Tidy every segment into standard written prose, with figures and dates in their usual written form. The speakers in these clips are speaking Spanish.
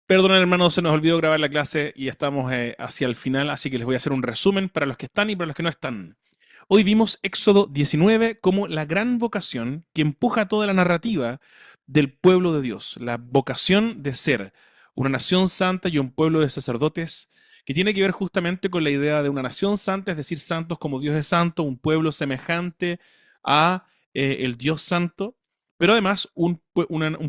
Perdón, hermanos, se nos olvidó grabar la clase y estamos hacia el final, así que les voy a hacer un resumen para los que están y para los que no están. Hoy vimos Éxodo 19 como la gran vocación que empuja toda la narrativa del pueblo de Dios, la vocación de ser una nación santa y un pueblo de sacerdotes, que tiene que ver justamente con la idea de una nación santa, es decir, santos como Dios es santo, un pueblo semejante a el Dios santo, pero además un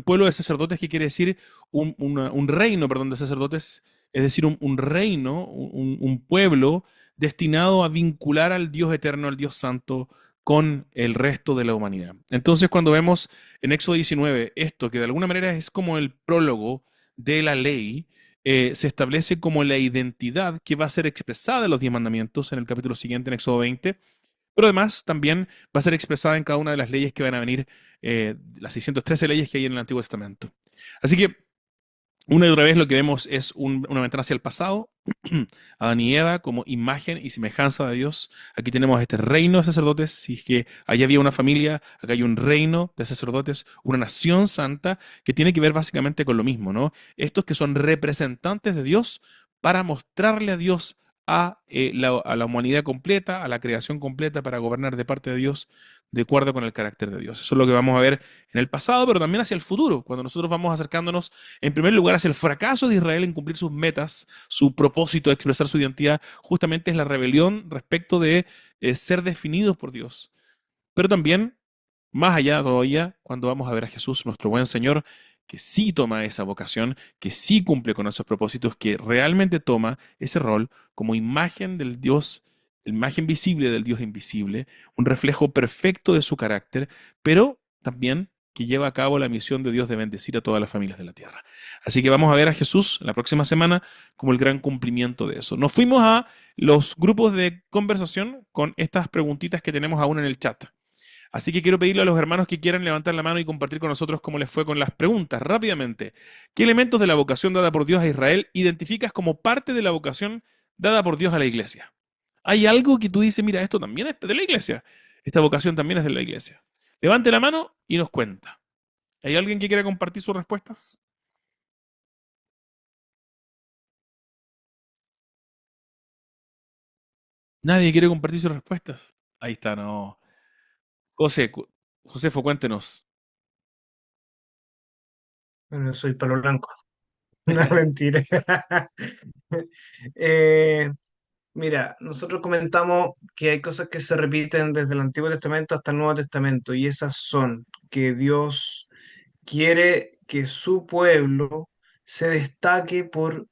pueblo de sacerdotes que quiere decir un reino, perdón, de sacerdotes, es decir, un reino, un pueblo destinado a vincular al Dios eterno, al Dios santo, con el resto de la humanidad. Entonces, cuando vemos en Éxodo 19 esto, que de alguna manera es como el prólogo de la ley, se establece como la identidad que va a ser expresada en los 10 mandamientos en el capítulo siguiente, en Éxodo 20, pero además también va a ser expresada en cada una de las leyes que van a venir, las 613 leyes que hay en el Antiguo Testamento. Así que una y otra vez lo que vemos es una ventana hacia el pasado, Adán y Eva como imagen y semejanza de Dios. Aquí tenemos este reino de sacerdotes, si es que allá había una familia, acá hay un reino de sacerdotes, una nación santa que tiene que ver básicamente con lo mismo, ¿no? Estos que son representantes de Dios para mostrarle a Dios a la humanidad completa, a la creación completa, para gobernar de parte de Dios, de acuerdo con el carácter de Dios. Eso es lo que vamos a ver en el pasado, pero también hacia el futuro, cuando nosotros vamos acercándonos en primer lugar hacia el fracaso de Israel en cumplir sus metas, su propósito de expresar su identidad, justamente es la rebelión respecto de ser definidos por Dios. Pero también, más allá todavía, cuando vamos a ver a Jesús, nuestro buen Señor, que sí toma esa vocación, que sí cumple con esos propósitos, que realmente toma ese rol como imagen del Dios, imagen visible del Dios invisible, un reflejo perfecto de su carácter, pero también que lleva a cabo la misión de Dios de bendecir a todas las familias de la tierra. Así que vamos a ver a Jesús la próxima semana como el gran cumplimiento de eso. Nos fuimos a los grupos de conversación con estas preguntitas que tenemos aún en el chat. Así que quiero pedirle a los hermanos que quieran levantar la mano y compartir con nosotros cómo les fue con las preguntas rápidamente. ¿Qué elementos de la vocación dada por Dios a Israel identificas como parte de la vocación dada por Dios a la iglesia? ¿Hay algo que tú dices, mira, esto también es de la iglesia? Esta vocación también es de la iglesia. Levante la mano y nos cuenta. ¿Hay alguien que quiera compartir sus respuestas? Nadie quiere compartir sus respuestas. Ahí está, no. José, Josefo, cuéntenos. Bueno, soy palo blanco. No, mentira. Eh, Mira, nosotros comentamos que hay cosas que se repiten desde el Antiguo Testamento hasta el Nuevo Testamento, y esas son que Dios quiere que su pueblo se destaque por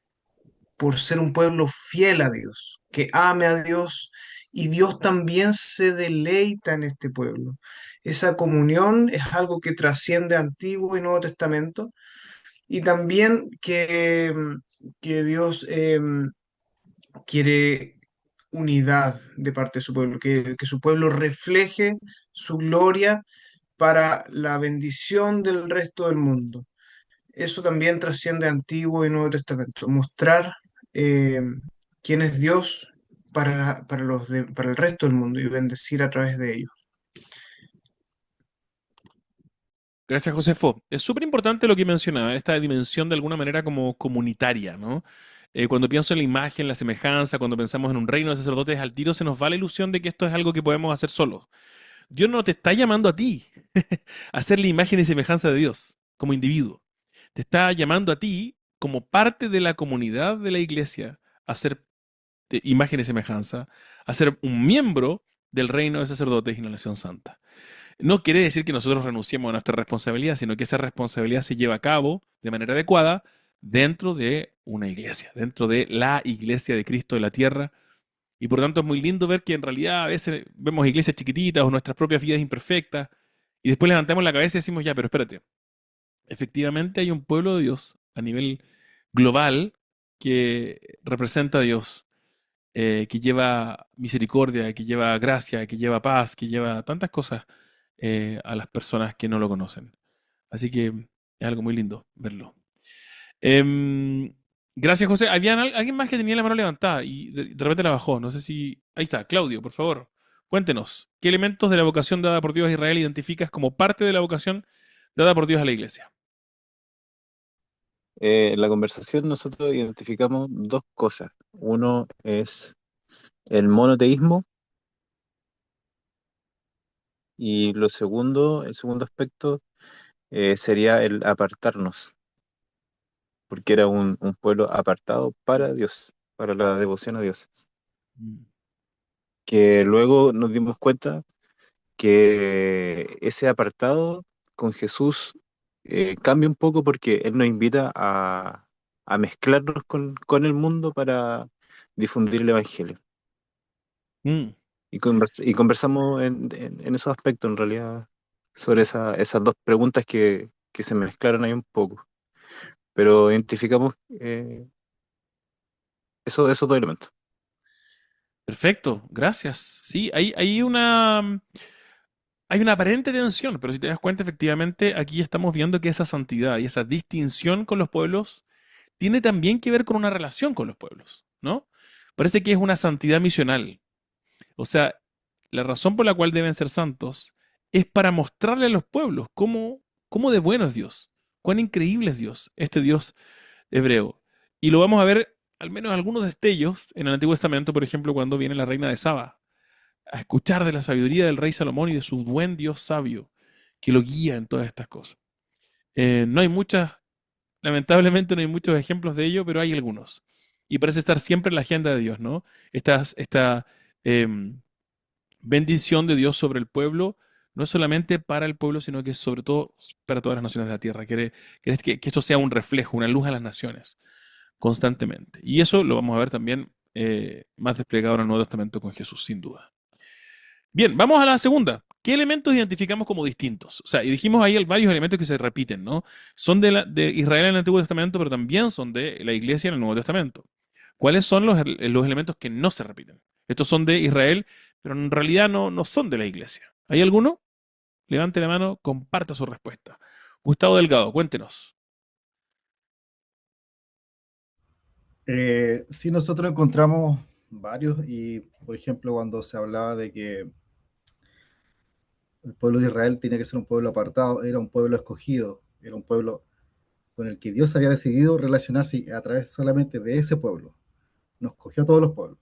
ser un pueblo fiel a Dios, que ame a Dios, y Dios también se deleita en este pueblo. Esa comunión es algo que trasciende Antiguo y Nuevo Testamento, y también que Dios quiere unidad de parte de su pueblo, que su pueblo refleje su gloria para la bendición del resto del mundo. Eso también trasciende Antiguo y Nuevo Testamento, mostrar eh, quién es Dios para el resto del mundo y bendecir a través de ellos. Gracias, Josefo. Es súper importante lo que mencionaba, esta dimensión de alguna manera como comunitaria, ¿no? Cuando pienso en la imagen, la semejanza, cuando pensamos en un reino de sacerdotes, al tiro se nos va la ilusión de que esto es algo que podemos hacer solos. Dios no te está llamando a ti a ser la imagen y semejanza de Dios como individuo. Te está llamando a ti como parte de la comunidad de la iglesia a ser imagen y semejanza, a ser un miembro del reino de sacerdotes y la nación santa. No quiere decir que nosotros renunciemos a nuestra responsabilidad, sino que esa responsabilidad se lleva a cabo de manera adecuada dentro de una iglesia, dentro de la iglesia de Cristo de la tierra. Y por tanto es muy lindo ver que en realidad a veces vemos iglesias chiquititas o nuestras propias vidas imperfectas y después levantamos la cabeza y decimos, ya, pero espérate, efectivamente hay un pueblo de Dios a nivel global que representa a Dios, que lleva misericordia, que lleva gracia, que lleva paz, que lleva tantas cosas a las personas que no lo conocen. Así que es algo muy lindo verlo. Em, gracias, José. Había alguien más que tenía la mano levantada y de repente la bajó. No sé si... Ahí está, Claudio, por favor. Cuéntenos, ¿qué elementos de la vocación dada por Dios a Israel identificas como parte de la vocación dada por Dios a la iglesia? En la conversación nosotros identificamos dos cosas. Uno es el monoteísmo y el segundo aspecto sería el apartarnos, porque era un pueblo apartado para Dios, para la devoción a Dios. Mm. Que luego nos dimos cuenta que ese apartado con Jesús cambia un poco porque Él nos invita a mezclarnos con el mundo para difundir el Evangelio. Mm. Y conversamos en esos aspectos, en realidad, sobre esas dos preguntas que se mezclaron ahí un poco. Pero identificamos esos dos elementos. Perfecto, gracias. Sí, hay una aparente tensión, pero si te das cuenta, efectivamente, aquí estamos viendo que esa santidad y esa distinción con los pueblos tiene también que ver con una relación con los pueblos, ¿no? Parece que es una santidad misional. O sea, la razón por la cual deben ser santos es para mostrarle a los pueblos cómo de bueno es Dios, cuán increíble es Dios, este Dios hebreo. Y lo vamos a ver al menos algunos destellos en el Antiguo Testamento, por ejemplo, cuando viene la reina de Saba a escuchar de la sabiduría del rey Salomón y de su buen Dios sabio que lo guía en todas estas cosas. No hay muchas, lamentablemente no hay muchos ejemplos de ello, pero hay algunos. Y parece estar siempre en la agenda de Dios, ¿no? Esta em, bendición de Dios sobre el pueblo, no es solamente para el pueblo, sino que es sobre todo para todas las naciones de la tierra. Quiere que esto sea un reflejo, una luz a las naciones, constantemente. Y eso lo vamos a ver también más desplegado en el Nuevo Testamento con Jesús, sin duda. Bien, vamos a la segunda. ¿Qué elementos identificamos como distintos? O sea, y dijimos ahí varios elementos que se repiten, ¿no? Son de Israel en el Antiguo Testamento, pero también son de la Iglesia en el Nuevo Testamento. ¿Cuáles son los elementos que no se repiten? Estos son de Israel, pero en realidad no son de la Iglesia. ¿Hay alguno? Levante la mano, comparta su respuesta. Gustavo Delgado, cuéntenos. Sí, nosotros encontramos varios y, por ejemplo, cuando se hablaba de que el pueblo de Israel tiene que ser un pueblo apartado, era un pueblo escogido, era un pueblo con el que Dios había decidido relacionarse a través solamente de ese pueblo. Nos escogió a todos los pueblos.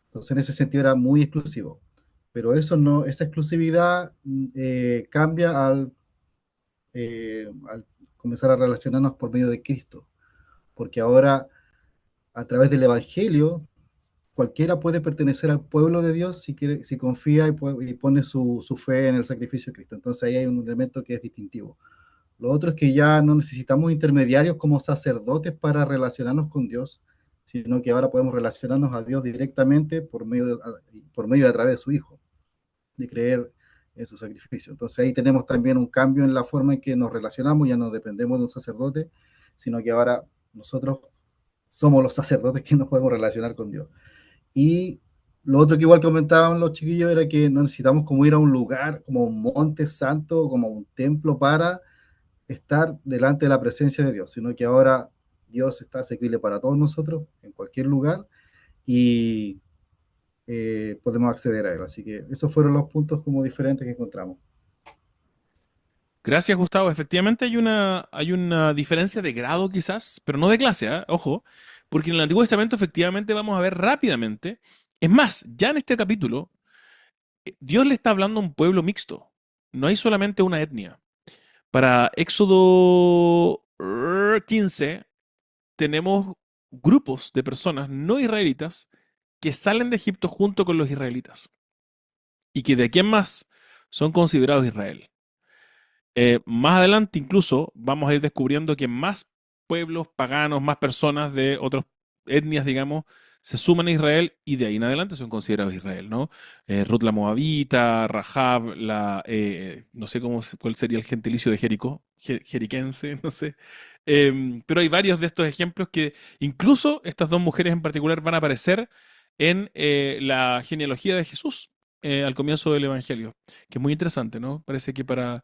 Entonces, en ese sentido era muy exclusivo. Pero eso no, esa exclusividad cambia al comenzar a relacionarnos por medio de Cristo, porque ahora a través del Evangelio cualquiera puede pertenecer al pueblo de Dios si, quiere, si confía y pone su fe en el sacrificio de Cristo. Entonces ahí hay un elemento que es distintivo. Lo otro es que ya no necesitamos intermediarios como sacerdotes para relacionarnos con Dios, sino que ahora podemos relacionarnos a Dios directamente por medio de a través de su Hijo, de creer en su sacrificio. Entonces ahí tenemos también un cambio en la forma en que nos relacionamos, ya no dependemos de un sacerdote, sino que ahora nosotros somos los sacerdotes que nos podemos relacionar con Dios. Y lo otro que igual comentaban los chiquillos era que no necesitamos como ir a un lugar, como un monte santo, como un templo para estar delante de la presencia de Dios, sino que ahora Dios está asequible para todos nosotros en cualquier lugar y podemos acceder a él. Así que esos fueron los puntos como diferentes que encontramos. Gracias, Gustavo. Efectivamente hay una diferencia de grado quizás, pero no de clase, ¿ah? Ojo, porque en el Antiguo Testamento efectivamente vamos a ver rápidamente. Es más, ya en este capítulo, Dios le está hablando a un pueblo mixto. No hay solamente una etnia. Para Éxodo 15 tenemos grupos de personas no israelitas que salen de Egipto junto con los israelitas y que de aquí en más son considerados Israel. Más adelante incluso vamos a ir descubriendo que más pueblos paganos, más personas de otras etnias, digamos, se suman a Israel y de ahí en adelante son considerados Israel, ¿no? Ruth la Moabita, Rahab, no sé cuál sería el gentilicio de Jericó, jeriquense, no sé. Pero hay varios de estos ejemplos que incluso estas dos mujeres en particular van a aparecer en la genealogía de Jesús al comienzo del Evangelio, que es muy interesante, ¿no? Parece que para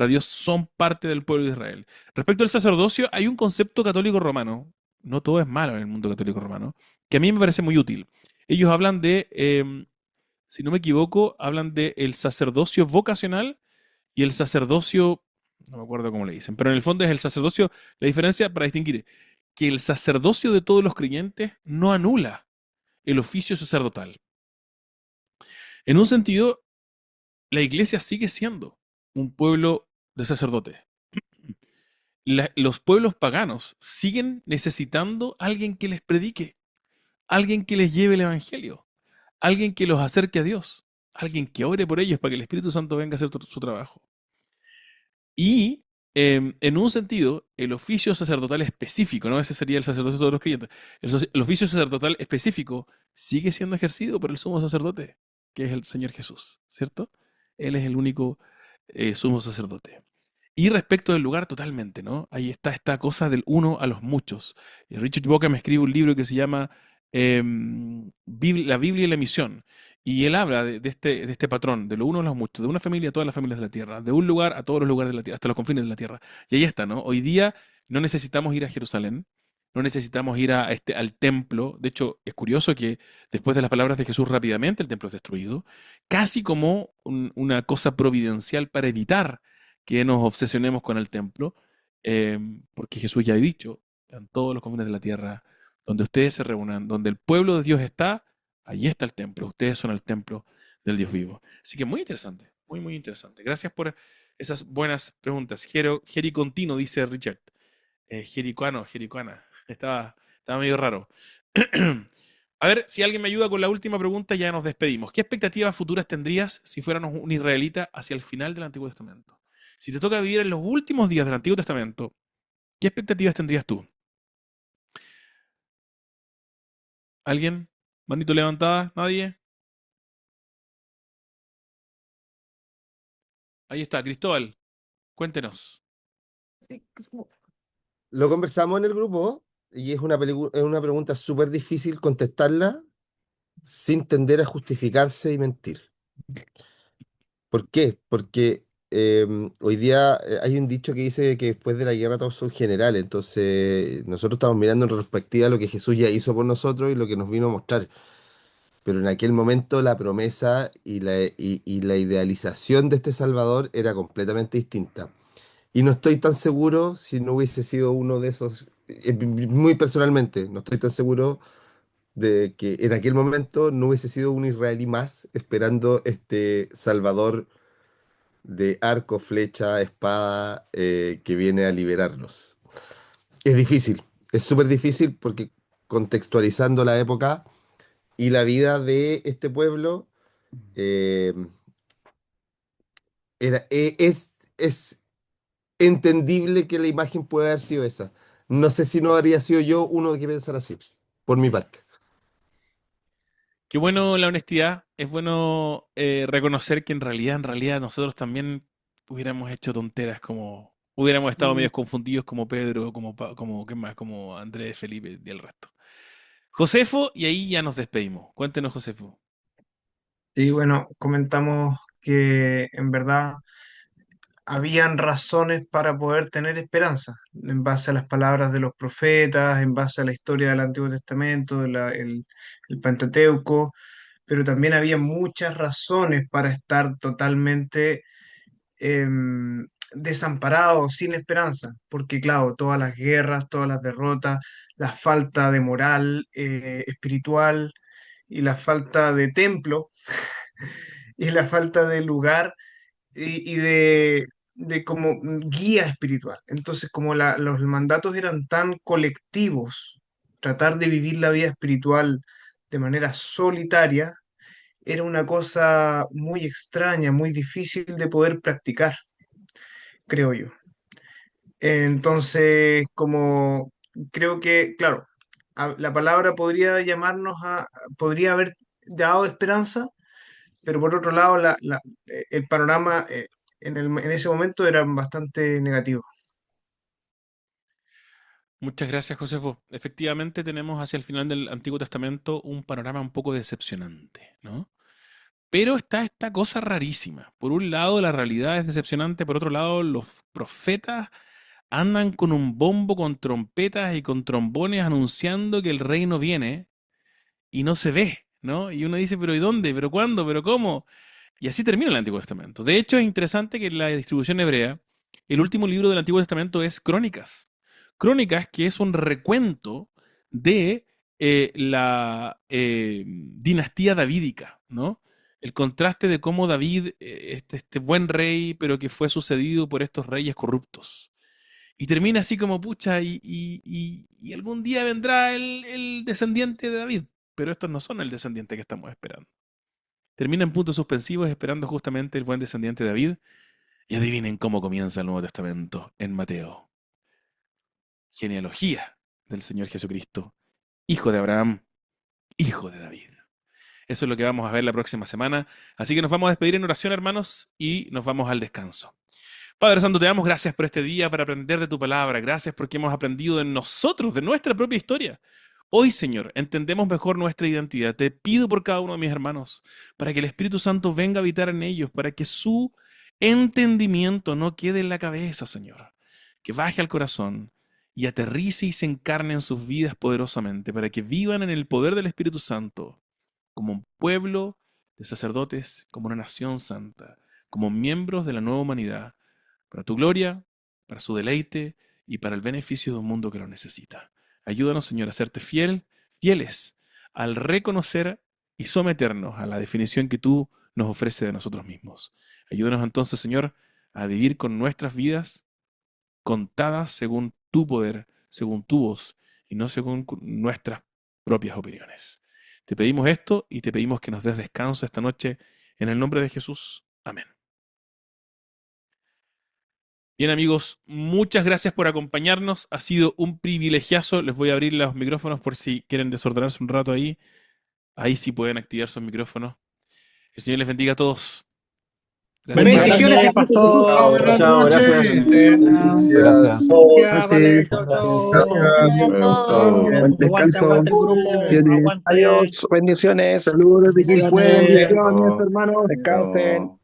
Dios son parte del pueblo de Israel. Respecto al sacerdocio, hay un concepto católico romano, no todo es malo en el mundo católico romano, que a mí me parece muy útil. Ellos hablan si no me equivoco, hablan de el sacerdocio vocacional y el sacerdocio, No me acuerdo cómo le dicen, pero en el fondo es el sacerdocio, la diferencia para distinguir que el sacerdocio de todos los creyentes no anula el oficio sacerdotal. En un sentido, la iglesia sigue siendo un pueblo de sacerdotes. Los pueblos paganos siguen necesitando alguien que les predique, alguien que les lleve el evangelio, alguien que los acerque a Dios, alguien que ore por ellos para que el Espíritu Santo venga a hacer su trabajo. Y en un sentido, el oficio sacerdotal específico, ¿no? Ese sería el sacerdocio de todos los creyentes. El oficio sacerdotal específico sigue siendo ejercido por el sumo sacerdote, que es el Señor Jesús, ¿cierto? Él es el único sumo sacerdote. Y respecto del lugar, totalmente, ¿no? Ahí está esta cosa del uno a los muchos. Richard Bauckham me escribe un libro que se llama La Biblia y la misión. Y él habla de este patrón, de lo uno a los muchos, de una familia a todas las familias de la tierra, de un lugar a todos los lugares de la tierra, hasta los confines de la tierra. Y ahí está, ¿no? Hoy día no necesitamos ir a Jerusalén, no necesitamos ir al templo. De hecho, es curioso que después de las palabras de Jesús rápidamente el templo es destruido, casi como una cosa providencial para evitar que nos obsesionemos con el templo, porque Jesús ya ha dicho, en todos los confines de la tierra, donde ustedes se reúnan, donde el pueblo de Dios está, allí está el templo, ustedes son el templo del Dios vivo. Así que muy interesante, muy, muy interesante. Gracias por esas buenas preguntas. Jericontino, dice Richard. Jericuana. Estaba medio raro. A ver, si alguien me ayuda con la última pregunta, ya nos despedimos. ¿Qué expectativas futuras tendrías si fuéramos un israelita hacia el final del Antiguo Testamento? Si te toca vivir en los últimos días del Antiguo Testamento, ¿qué expectativas tendrías tú? ¿Alguien? ¿Manito levantada? ¿Nadie? Ahí está, Cristóbal. Cuéntenos. Sí, lo conversamos en el grupo y es una pregunta súper difícil contestarla sin tender a justificarse y mentir. ¿Por qué? Porque hoy día hay un dicho que dice que después de la guerra todos son generales. Entonces, nosotros estamos mirando en retrospectiva lo que Jesús ya hizo por nosotros y lo que nos vino a mostrar. Pero en aquel momento la promesa y la idealización de este Salvador era completamente distinta. Y no estoy tan seguro si no hubiese sido uno de esos, muy personalmente, no estoy tan seguro de que en aquel momento no hubiese sido un israelí más esperando este Salvador de arco, flecha, espada que viene a liberarnos. Es difícil, es súper difícil porque contextualizando la época y la vida de este pueblo, eh, es entendible que la imagen puede haber sido esa. No sé si no habría sido yo uno que pensara así, por mi parte. Qué bueno la honestidad. Es bueno reconocer que en realidad nosotros también hubiéramos hecho tonteras como hubiéramos estado Mm. medios confundidos como Pedro, como ¿qué más? Como Andrés, Felipe y el resto. Josefo, y ahí ya nos despedimos. Cuéntenos, Josefo. Sí, bueno, comentamos que en verdad habían razones para poder tener esperanza, en base a las palabras de los profetas, en base a la historia del Antiguo Testamento, el Pentateuco, pero también había muchas razones para estar totalmente desamparados, sin esperanza, porque claro, todas las guerras, todas las derrotas, la falta de moral espiritual y la falta de templo y la falta de lugar y de como guía espiritual. Entonces, como los mandatos eran tan colectivos, tratar de vivir la vida espiritual de manera solitaria era una cosa muy extraña, muy difícil de poder practicar, creo yo. Entonces, como creo que, claro, la palabra podría podría haber dado esperanza, pero por otro lado, el panorama en ese momento era bastante negativo. Muchas gracias, Josefo. Efectivamente, tenemos hacia el final del Antiguo Testamento un panorama un poco decepcionante, ¿no? Pero está esta cosa rarísima. Por un lado, la realidad es decepcionante, por otro lado, los profetas andan con un bombo, con trompetas y con trombones anunciando que el reino viene y no se ve, ¿no? Y uno dice, pero ¿y dónde? ¿Pero cuándo? ¿Pero cómo? Y así termina el Antiguo Testamento. De hecho, es interesante que la distribución hebrea El último libro del Antiguo Testamento es Crónicas. Crónicas, que es un recuento de la dinastía davídica, ¿no? El contraste de cómo David, este buen rey, pero que fue sucedido por estos reyes corruptos. Y termina así como, pucha, y algún día vendrá el descendiente de David. Pero estos no son el descendiente que estamos esperando. Termina en puntos suspensivos esperando justamente el buen descendiente de David. Y adivinen cómo comienza el Nuevo Testamento en Mateo. Genealogía del Señor Jesucristo, hijo de Abraham, hijo de David. Eso es lo que vamos a ver la próxima semana. Así que nos vamos a despedir en oración, hermanos, y nos vamos al descanso. Padre Santo, te damos gracias por este día para aprender de tu palabra. Gracias porque hemos aprendido de nosotros, de nuestra propia historia. Hoy, Señor, entendemos mejor nuestra identidad. Te pido por cada uno de mis hermanos, para que el Espíritu Santo venga a habitar en ellos, para que su entendimiento no quede en la cabeza, Señor. Que baje al corazón y aterrice y se encarne en sus vidas poderosamente, para que vivan en el poder del Espíritu Santo, como un pueblo de sacerdotes, como una nación santa, como miembros de la nueva humanidad, para tu gloria, para su deleite y para el beneficio de un mundo que lo necesita. Ayúdanos, Señor, a serte fieles al reconocer y someternos a la definición que tú nos ofreces de nosotros mismos. Ayúdanos entonces, Señor, a vivir con nuestras vidas contadas según tu poder, según tu voz, y no según nuestras propias opiniones. Te pedimos esto y te pedimos que nos des descanso esta noche en el nombre de Jesús. Amén. Bien, amigos, muchas gracias por acompañarnos. Ha sido un privilegiazo. Les voy a abrir los micrófonos por si quieren desordenarse un rato ahí. Ahí sí pueden activar sus micrófonos. El Señor les bendiga a todos. Gracias. Bendiciones, pastor. buenas Chao, noches. gracias. Gracias. Ya, vale, chao, chao. Buen descanso. Aguante el grupo. Bendiciones. Aguante. Adiós. Bendiciones. Saludos de quien fue. Bendiciones. Bendiciones, hermanos. Descansen.